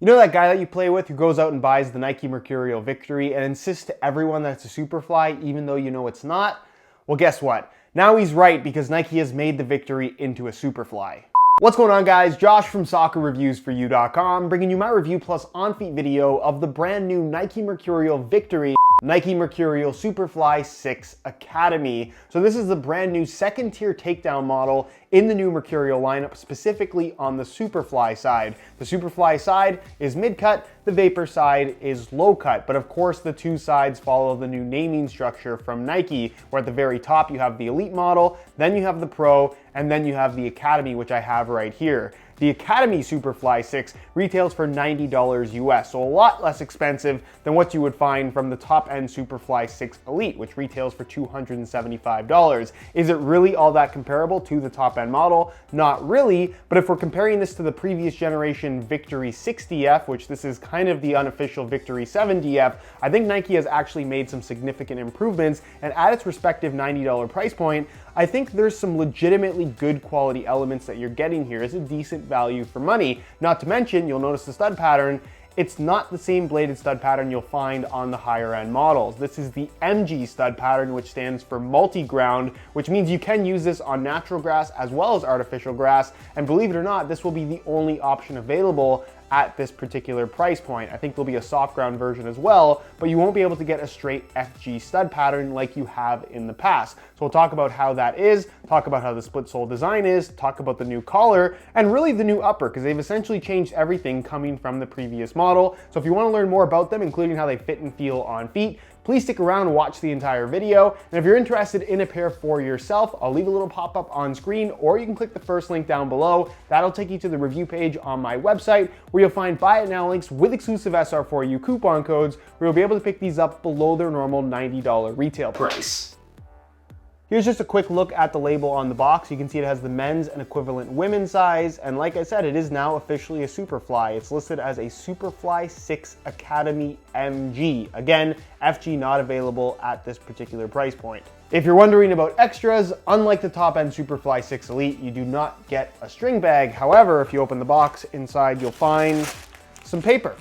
You know that guy that you play with who goes out and buys the Nike Mercurial Victory and insists to everyone that it's a Superfly even though you know it's not? Well, guess what? Now he's right because Nike has made the Victory into a Superfly. What's going on, guys? Josh from SoccerReviewsForYou.com bringing you my review plus on-feet video of the brand new Nike Mercurial Victory Nike Mercurial Superfly 6 Academy. So this is the brand new second tier takedown model in the new Mercurial lineup, specifically on the Superfly side. The Superfly side is mid-cut, the Vapor side is low-cut, but of course the two sides follow the new naming structure from Nike, where at the very top you have the Elite model, then you have the Pro, and then you have the Academy, which I have right here. The Academy Superfly 6 retails for $90 US, so a lot less expensive than what you would find from the top-end Superfly 6 Elite, which retails for $275. Is it really all that comparable to the top-end model? Not really, but if we're comparing this to the previous generation Victory 6DF, which this is kind of the unofficial Victory 7DF, I think Nike has actually made some significant improvements, and at its respective $90 price point, I think there's some legitimately good quality elements that you're getting here as a decent value for money. Not to mention, you'll notice the stud pattern, it's not the same bladed stud pattern you'll find on the higher end models. This is the MG stud pattern, which stands for multi-ground, which means you can use this on natural grass as well as artificial grass. And believe it or not, this will be the only option available at this particular price point. I think there'll be a soft ground version as well, but you won't be able to get a straight FG stud pattern like you have in the past. So we'll talk about how that is, talk about how the split sole design is, talk about the new collar, and really the new upper, because they've essentially changed everything coming from the previous model. So if you want to learn more about them, including how they fit and feel on feet, please stick around and watch the entire video. And if you're interested in a pair for yourself, I'll leave a little pop-up on screen, or you can click the first link down below. That'll take you to the review page on my website, where you'll find buy it now links with exclusive SR4U coupon codes, where you'll be able to pick these up below their normal $90 retail price. Here's just a quick look at the label on the box. You can see it has the men's and equivalent women's size, and like I said, it is now officially a Superfly. It's listed as a Superfly 6 Academy MG. Again, FG not available at this particular price point. If you're wondering about extras, unlike the top-end Superfly 6 Elite, you do not get a string bag. However, if you open the box, inside you'll find some paper.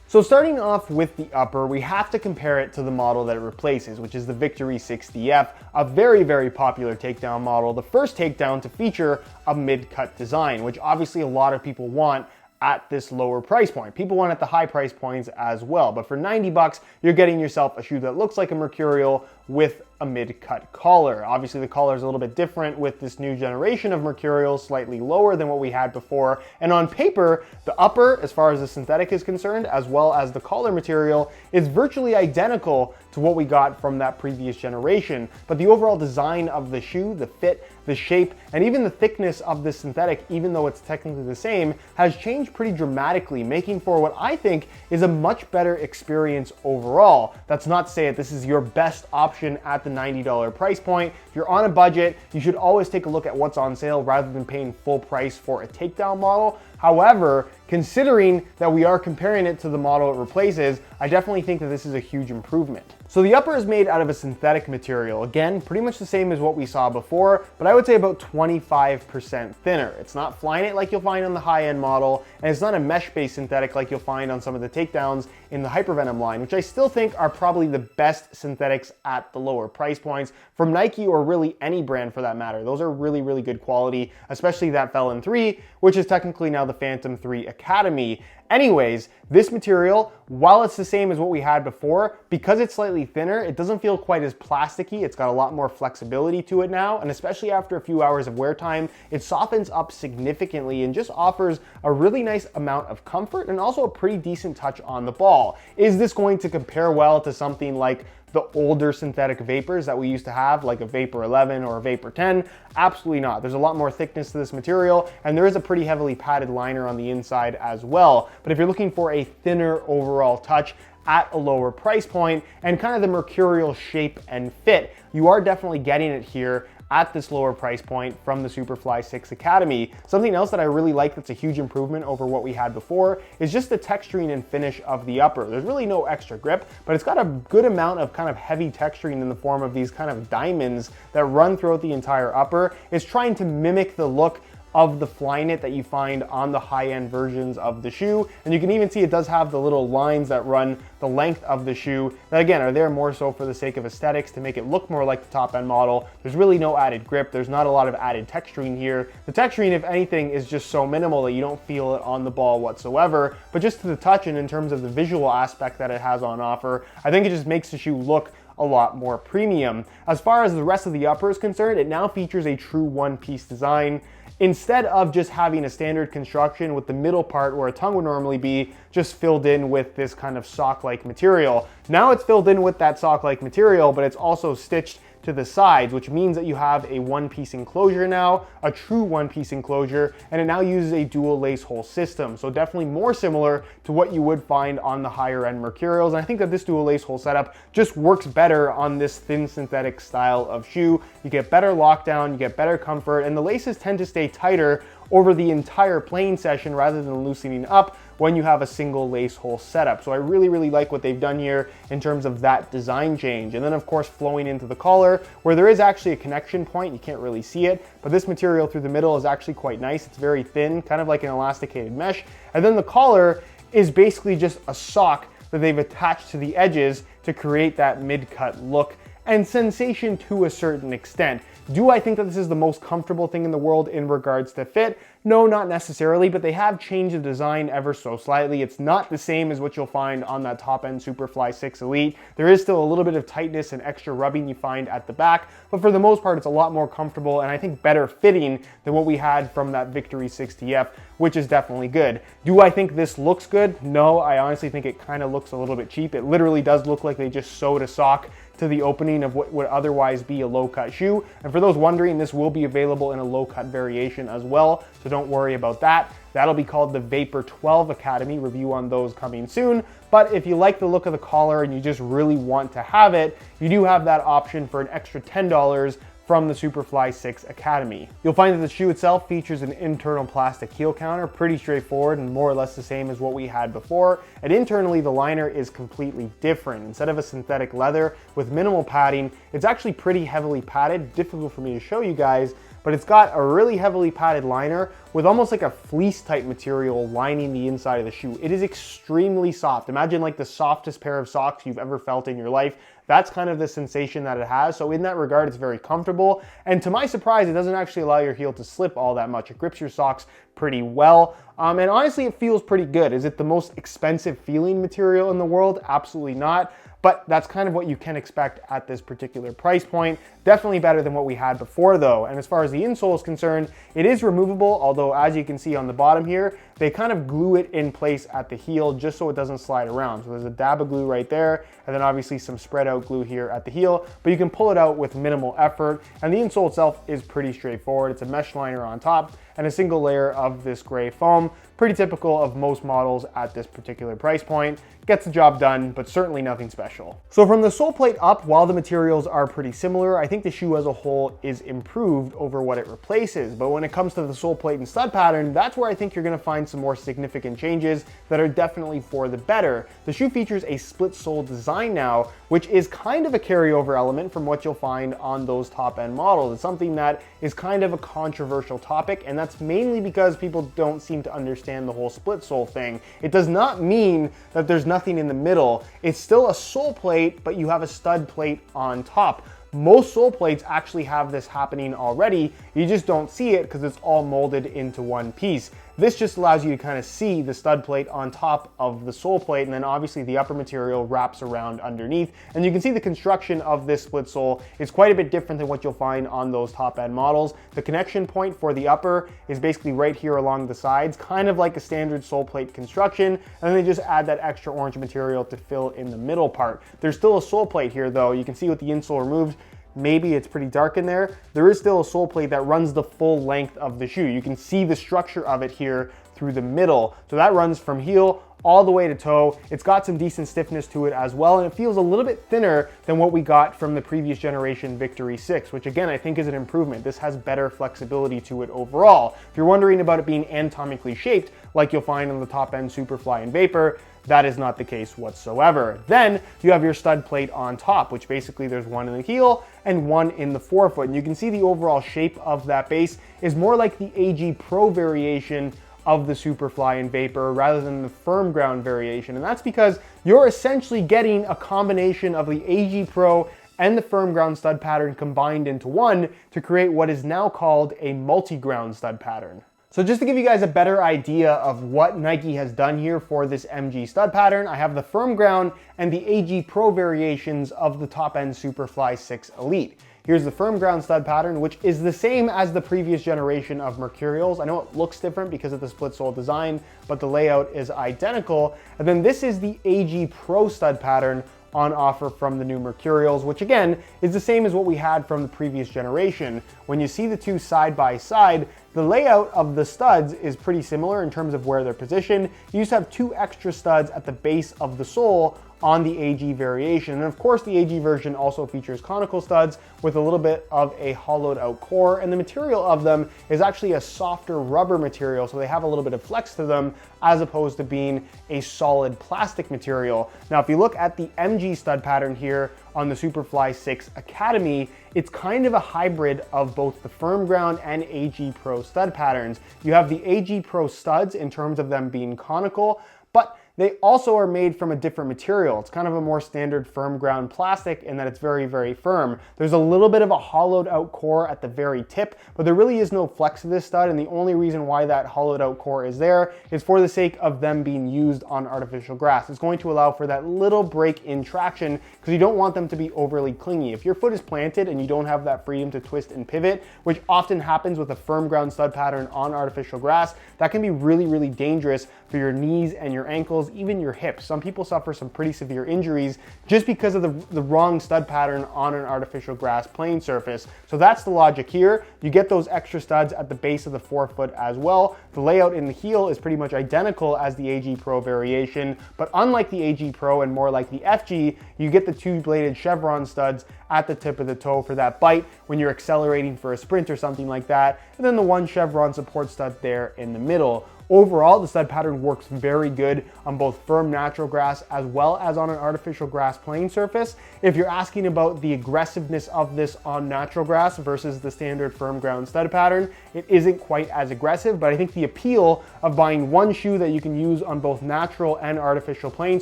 So starting off with the upper, we have to compare it to the model that it replaces, which is the Victory 6DF, a very, very popular takedown model, the first takedown to feature a mid-cut design, which obviously a lot of people want at this lower price point. People want at the high price points as well, but for 90 bucks, you're getting yourself a shoe that looks like a Mercurial with a mid-cut collar. Obviously the collar is a little bit different with this new generation of Mercurials, slightly lower than what we had before. And on paper, the upper, as far as the synthetic is concerned, as well as the collar material, is virtually identical to what we got from that previous generation. But the overall design of the shoe, the fit, the shape, and even the thickness of the synthetic, even though it's technically the same, has changed pretty dramatically, making for what I think is a much better experience overall. That's not to say that this is your best option at the $90 price point. If you're on a budget, you should always take a look at what's on sale rather than paying full price for a takedown model. However, considering that we are comparing it to the model it replaces, I definitely think that this is a huge improvement. So the upper is made out of a synthetic material. Again, pretty much the same as what we saw before, but I would say about 25% thinner. It's not Flyknit like you'll find on the high-end model, and it's not a mesh-based synthetic like you'll find on some of the takedowns in the Hypervenom line, which I still think are probably the best synthetics at the lower price points from Nike, or really any brand for that matter. Those are really, really good quality, especially that Felon 3, which is technically now the Phantom 3 Academy. Anyways, this material, while it's the same as what we had before, because it's slightly thinner, it doesn't feel quite as plasticky. It's got a lot more flexibility to it now, and especially after a few hours of wear time, it softens up significantly and just offers a really nice amount of comfort and also a pretty decent touch on the ball. Is this going to compare well to something like the older synthetic Vapors that we used to have, like a Vapor 11 or a Vapor 10? Absolutely not. There's a lot more thickness to this material, and there is a pretty heavily padded liner on the inside as well. But if you're looking for a thinner overall touch at a lower price point and kind of the Mercurial shape and fit, you are definitely getting it here at this lower price point from the Superfly 6 Academy. Something else that I really like that's a huge improvement over what we had before is just the texturing and finish of the upper. There's really no extra grip, but it's got a good amount of kind of heavy texturing in the form of these kind of diamonds that run throughout the entire upper. It's trying to mimic the look of the Flyknit that you find on the high-end versions of the shoe. And you can even see it does have the little lines that run the length of the shoe that, again, are there more so for the sake of aesthetics to make it look more like the top-end model. There's really no added grip. There's not a lot of added texturing here. The texturing, if anything, is just so minimal that you don't feel it on the ball whatsoever. But just to the touch and in terms of the visual aspect that it has on offer, I think it just makes the shoe look a lot more premium. As far as the rest of the upper is concerned, it now features a true one-piece design. Instead of just having a standard construction with the middle part where a tongue would normally be just filled in with this kind of sock-like material. Now it's filled in with that sock-like material, but it's also stitched to the sides, which means that you have a one-piece enclosure now, a true one-piece enclosure, and it now uses a dual lace hole system. So definitely more similar to what you would find on the higher end Mercurials. And I think that this dual lace hole setup just works better on this thin synthetic style of shoe. You get better lockdown, you get better comfort, and the laces tend to stay tighter over the entire playing session rather than loosening up when you have a single lace hole setup. So I really like what they've done here in terms of that design change. And then of course flowing into the collar where there is actually a connection point, you can't really see it, but this material through the middle is actually quite nice. It's very thin, kind of like an elasticated mesh. And then the collar is basically just a sock that they've attached to the edges to create that mid-cut look and sensation to a certain extent. Do I think that this is the most comfortable thing in the world in regards to fit? No, not necessarily, but they have changed the design ever so slightly. It's not the same as what you'll find on that top-end Superfly 6 Elite. There is still a little bit of tightness and extra rubbing you find at the back, but for the most part, it's a lot more comfortable and I think better fitting than what we had from that Victory 60F, which is definitely good. Do I think this looks good? No, I honestly think it kind of looks a little bit cheap. It literally does look like they just sewed a sock to the opening of what would otherwise be a low-cut shoe. And for those wondering, this will be available in a low-cut variation as well, so don't worry about that. That'll be called the Vapor 12 Academy, review on those coming soon. But if you like the look of the collar and you just really want to have it, you do have that option for an extra $10 from the Superfly 6 Academy. You'll find that the shoe itself features an internal plastic heel counter, pretty straightforward and more or less the same as what we had before. And internally, the liner is completely different. Instead of a synthetic leather with minimal padding, it's actually pretty heavily padded. Difficult for me to show you guys, but it's got a really heavily padded liner with almost like a fleece type material lining the inside of the shoe. It is extremely soft. Imagine like the softest pair of socks you've ever felt in your life. That's kind of the sensation that it has. So in that regard, it's very comfortable. And to my surprise, it doesn't actually allow your heel to slip all that much. It grips your socks pretty well. And honestly, it feels pretty good. Is it the most expensive feeling material in the world? Absolutely not. But that's kind of what you can expect at this particular price point. Definitely better than what we had before though. And as far as the insole is concerned, it is removable, although as you can see on the bottom here, they kind of glue it in place at the heel just so it doesn't slide around. So there's a dab of glue right there, and then obviously some spread out glue here at the heel, but you can pull it out with minimal effort. And the insole itself is pretty straightforward. It's a mesh liner on top and a single layer of this gray foam. Pretty typical of most models at this particular price point. Gets the job done, but certainly nothing special. So from the Soleplate up, while the materials are pretty similar, I think the shoe as a whole is improved over what it replaces. But when it comes to the Soleplate and stud pattern, that's where I think you're gonna find some more significant changes that are definitely for the better. The shoe features a split sole design now, which is kind of a carryover element from what you'll find on those top-end models. It's something that is kind of a controversial topic, and that's mainly because people don't seem to understand the whole split sole thing. It does not mean that there's nothing in the middle. It's still a sole plate, but you have a stud plate on top. Most sole plates actually have this happening already. You just don't see it because it's all molded into one piece. This just allows you to kind of see the stud plate on top of the sole plate, and then obviously the upper material wraps around underneath. And you can see the construction of this split sole is quite a bit different than what you'll find on those top-end models. The connection point for the upper is basically right here along the sides, kind of like a standard sole plate construction, and then they just add that extra orange material to fill in the middle part. There's still a sole plate here though. You can see with the insole removed, maybe it's pretty dark in there. There is still a sole plate that runs the full length of the shoe. You can see the structure of it here through the middle. So that runs from heel all the way to toe. It's got some decent stiffness to it as well, and it feels a little bit thinner than what we got from the previous generation Victory 6, which again, I think is an improvement. This has better flexibility to it overall. If you're wondering about it being anatomically shaped, like you'll find on the top end Superfly and Vapor, that is not the case whatsoever. Then you have your stud plate on top, which basically there's one in the heel and one in the forefoot. And you can see the overall shape of that base is more like the AG Pro variation of the Superfly and Vapor rather than the firm ground variation. And that's because you're essentially getting a combination of the AG Pro and the firm ground stud pattern combined into one to create what is now called a multi-ground stud pattern. So just to give you guys a better idea of what Nike has done here for this MG stud pattern, I have the firm ground and the AG Pro variations of the top end Superfly 6 Elite. Here's the firm ground stud pattern, which is the same as the previous generation of Mercurials. I know it looks different because of the split sole design, but the layout is identical. And then this is the AG Pro stud pattern on offer from the new Mercurials, which again is the same as what we had from the previous generation. When you see the two side by side, the layout of the studs is pretty similar in terms of where they're positioned. You just have two extra studs at the base of the sole on the AG variation. And of course, the AG version also features conical studs with a little bit of a hollowed out core, and the material of them is actually a softer rubber material, so they have a little bit of flex to them as opposed to being a solid plastic material. Now, if you look at the MG stud pattern here on the Superfly 6 Academy, it's kind of a hybrid of both the firm ground and AG Pro stud patterns. You have the AG Pro studs in terms of them being conical, but they also are made from a different material. It's kind of a more standard firm ground plastic in that it's very, very firm. There's a little bit of a hollowed out core at the very tip, but there really is no flex to this stud, and the only reason why that hollowed out core is there is for the sake of them being used on artificial grass. It's going to allow for that little break in traction because you don't want them to be overly clingy. If your foot is planted and you don't have that freedom to twist and pivot, which often happens with a firm ground stud pattern on artificial grass, that can be really, really dangerous for your knees and your ankles, even your hips. Some people suffer some pretty severe injuries just because of the wrong stud pattern on an artificial grass playing surface. So that's the logic here. You get those extra studs at the base of the forefoot as well. The layout in the heel is pretty much identical as the AG Pro variation, but unlike the AG Pro and more like the FG, you get the two-bladed chevron studs at the tip of the toe for that bite when you're accelerating for a sprint or something like that, and then the one chevron support stud there in the middle. Overall, the stud pattern works very good on both firm natural grass as well as on an artificial grass playing surface. If you're asking about the aggressiveness of this on natural grass versus the standard firm ground stud pattern, it isn't quite as aggressive, but I think the appeal of buying one shoe that you can use on both natural and artificial playing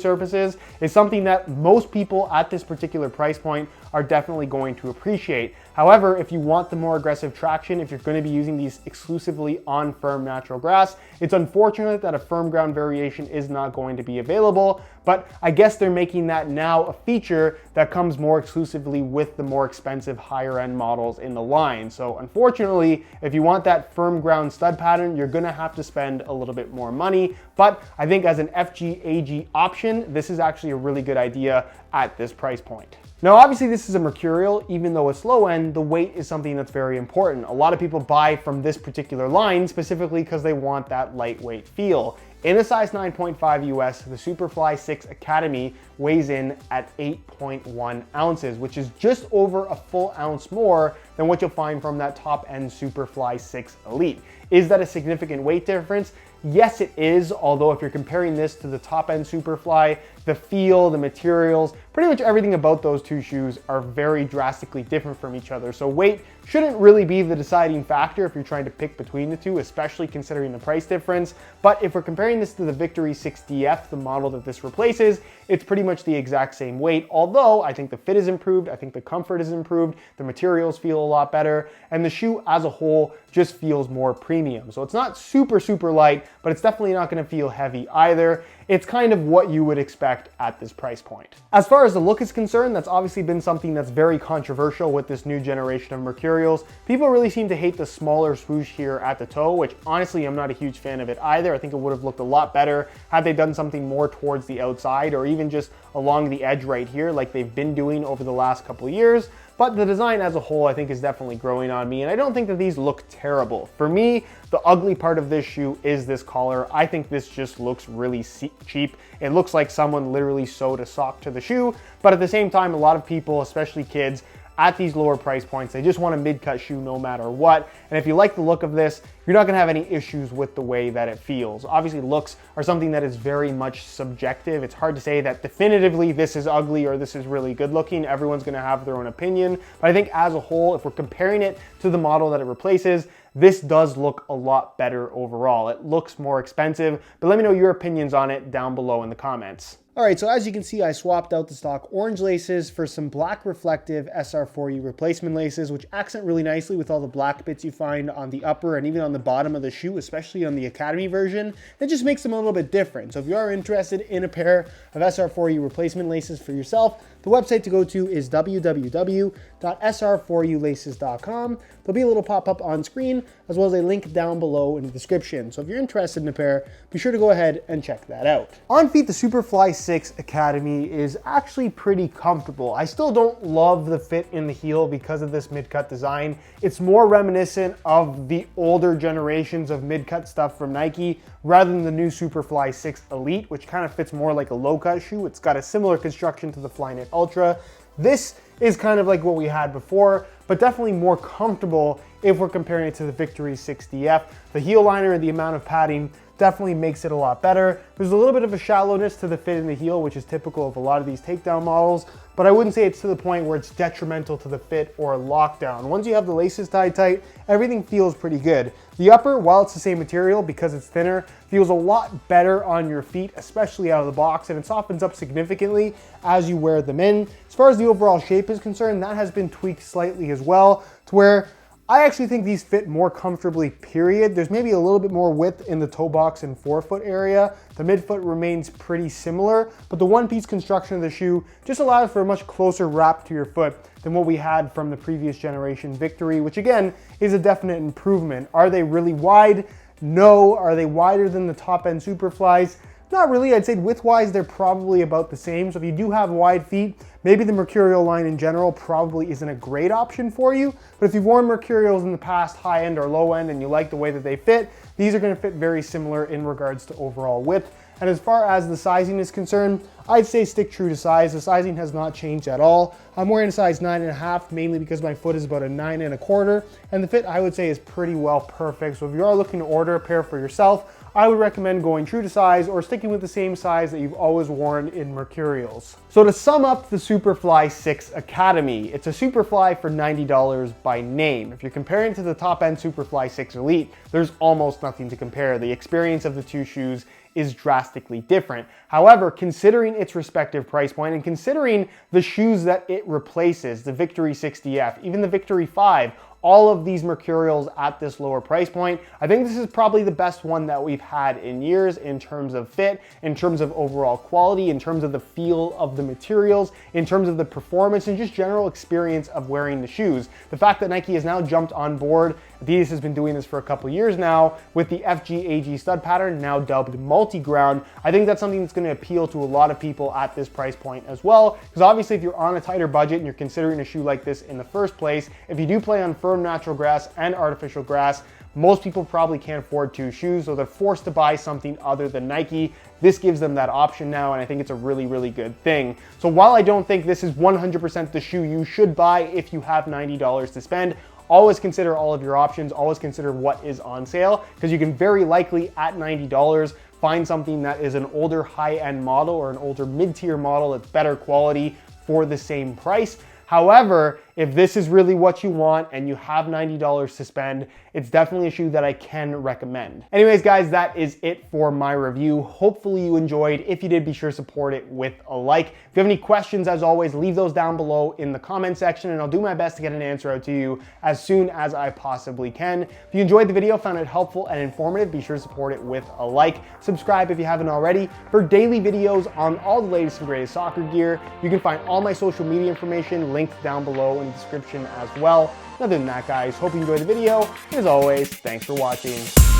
surfaces is something that most people at this particular price point are definitely going to appreciate. However, if you want the more aggressive traction, if you're going to be using these exclusively on firm natural grass, it's unfortunate that a firm ground variation is not going to be available, but I guess they're making that now a feature that comes more exclusively with the more expensive higher end models in the line. So unfortunately, if you want that firm ground stud pattern, you're gonna have to spend a little bit more money. But I think as an FG AG option, this is actually a really good idea at this price point. Now, obviously this is a Mercurial. Even though it's low end, the weight is something that's very important. A lot of people buy from this particular line specifically because they want that lightweight feel. In a size 9.5 US, the Superfly 6 Academy weighs in at 8.1 ounces, which is just over a full ounce more than what you'll find from that top end Superfly 6 Elite. Is that a significant weight difference? Yes, it is, although if you're comparing this to the top end Superfly, the feel, the materials, pretty much everything about those two shoes are very drastically different from each other. So weight shouldn't really be the deciding factor if you're trying to pick between the two, especially considering the price difference. But if we're comparing this to the Victory 6DF, the model that this replaces, it's pretty much the exact same weight, although I think the fit is improved, I think the comfort is improved, the materials feel a lot better, and the shoe as a whole just feels more premium. So it's not super, super light, but it's definitely not gonna feel heavy either. It's kind of what you would expect at this price point. As far as the look is concerned, that's obviously been something that's very controversial with this new generation of Mercurials. People really seem to hate the smaller swoosh here at the toe, which honestly, I'm not a huge fan of it either. I think it would have looked a lot better had they done something more towards the outside or even just along the edge right here like they've been doing over the last couple of years. but the design as a whole I think is definitely growing on me, and I don't think that these look terrible. For me, the ugly part of this shoe is this collar. I think this just looks really cheap. It looks like someone literally sewed a sock to the shoe, but at the same time, a lot of people, especially kids, at these lower price points, they just want a mid-cut shoe no matter what. And if you like the look of this, you're not gonna have any issues with the way that it feels. Obviously, looks are something that is very much subjective. It's hard to say that definitively this is ugly or this is really good looking. Everyone's gonna have their own opinion. But I think as a whole, if we're comparing it to the model that it replaces, this does look a lot better overall. It looks more expensive, but let me know your opinions on it down below in the comments. All right, so as you can see, I swapped out the stock orange laces for some black reflective SR4U replacement laces, which accent really nicely with all the black bits you find on the upper and even on the bottom of the shoe, especially on the Academy version. It just makes them a little bit different. So if you are interested in a pair of SR4U replacement laces for yourself, the website to go to is www.sr4ulaces.com. There'll be a little pop-up on screen, as well as a link down below in the description. So if you're interested in a pair, be sure to go ahead and check that out. On feet, the Superfly 6 Academy is actually pretty comfortable. I still don't love the fit in the heel because of this mid-cut design. It's more reminiscent of the older generations of mid-cut stuff from Nike rather than the new Superfly 6 Elite, which kind of fits more like a low-cut shoe. It's got a similar construction to the Flyknit Ultra. This is kind of like what we had before, but definitely more comfortable if we're comparing it to the Victory 60F. The heel liner and the amount of padding definitely makes it a lot better. There's a little bit of a shallowness to the fit in the heel, which is typical of a lot of these takedown models, but I wouldn't say it's to the point where it's detrimental to the fit or lockdown. Once you have the laces tied tight, everything feels pretty good. The upper, while it's the same material, because it's thinner, feels a lot better on your feet, especially out of the box, and it softens up significantly as you wear them in. As far as the overall shape is concerned, that has been tweaked slightly as well, to where I actually think these fit more comfortably, period. There's maybe a little bit more width in the toe box and forefoot area. The midfoot remains pretty similar, but the one-piece construction of the shoe just allows for a much closer wrap to your foot than what we had from the previous generation Victory, which again is a definite improvement. Are they really wide? No. Are they wider than the top-end Superflies? Not really. I'd say width-wise, they're probably about the same. So if you do have wide feet, maybe the Mercurial line in general probably isn't a great option for you. But if you've worn Mercurials in the past, high-end or low-end, and you like the way that they fit, these are going to fit very similar in regards to overall width. And as far as the sizing is concerned, I'd say stick true to size. The sizing has not changed at all. I'm wearing a size 9.5, mainly because my foot is about a 9.25, and the fit I would say is pretty well perfect. So if you are looking to order a pair for yourself, I would recommend going true to size or sticking with the same size that you've always worn in Mercurials. So to sum up the Superfly 6 Academy, it's a Superfly for $90 by name. If you're comparing to the top-end Superfly 6 Elite, there's almost nothing to compare. The experience of the two shoes is drastically different. However, considering its respective price point and considering the shoes that it replaces, the Victory 60F, even the Victory 5, all of these Mercurials at this lower price point, I think this is probably the best one that we've had in years in terms of fit, in terms of overall quality, in terms of the feel of the materials, in terms of the performance, and just general experience of wearing the shoes. The fact that Nike has now jumped on board, Adidas has been doing this for a couple years now, with the FG-AG stud pattern, now dubbed multi-ground, I think that's something that's going to appeal to a lot of people at this price point as well, because obviously if you're on a tighter budget and you're considering a shoe like this in the first place, if you do play on firm natural grass and artificial grass, most people probably can't afford two shoes, so they're forced to buy something other than Nike. This gives them that option now, and I think it's a really, really good thing. So while I don't think this is 100% the shoe you should buy if you have $90 to spend, always consider all of your options, always consider what is on sale, because you can very likely at $90 find something that is an older high-end model or an older mid-tier model that's better quality for the same price. However, if this is really what you want and you have $90 to spend, it's definitely a shoe that I can recommend. Anyways, guys, that is it for my review. Hopefully you enjoyed. If you did, be sure to support it with a like. If you have any questions, as always, leave those down below in the comment section, and I'll do my best to get an answer out to you as soon as I possibly can. If you enjoyed the video, found it helpful and informative, be sure to support it with a like. Subscribe if you haven't already for daily videos on all the latest and greatest soccer gear. You can find all my social media information linked down below in the description as well. Other than that, guys, hope you enjoyed the video. As always, thanks for watching.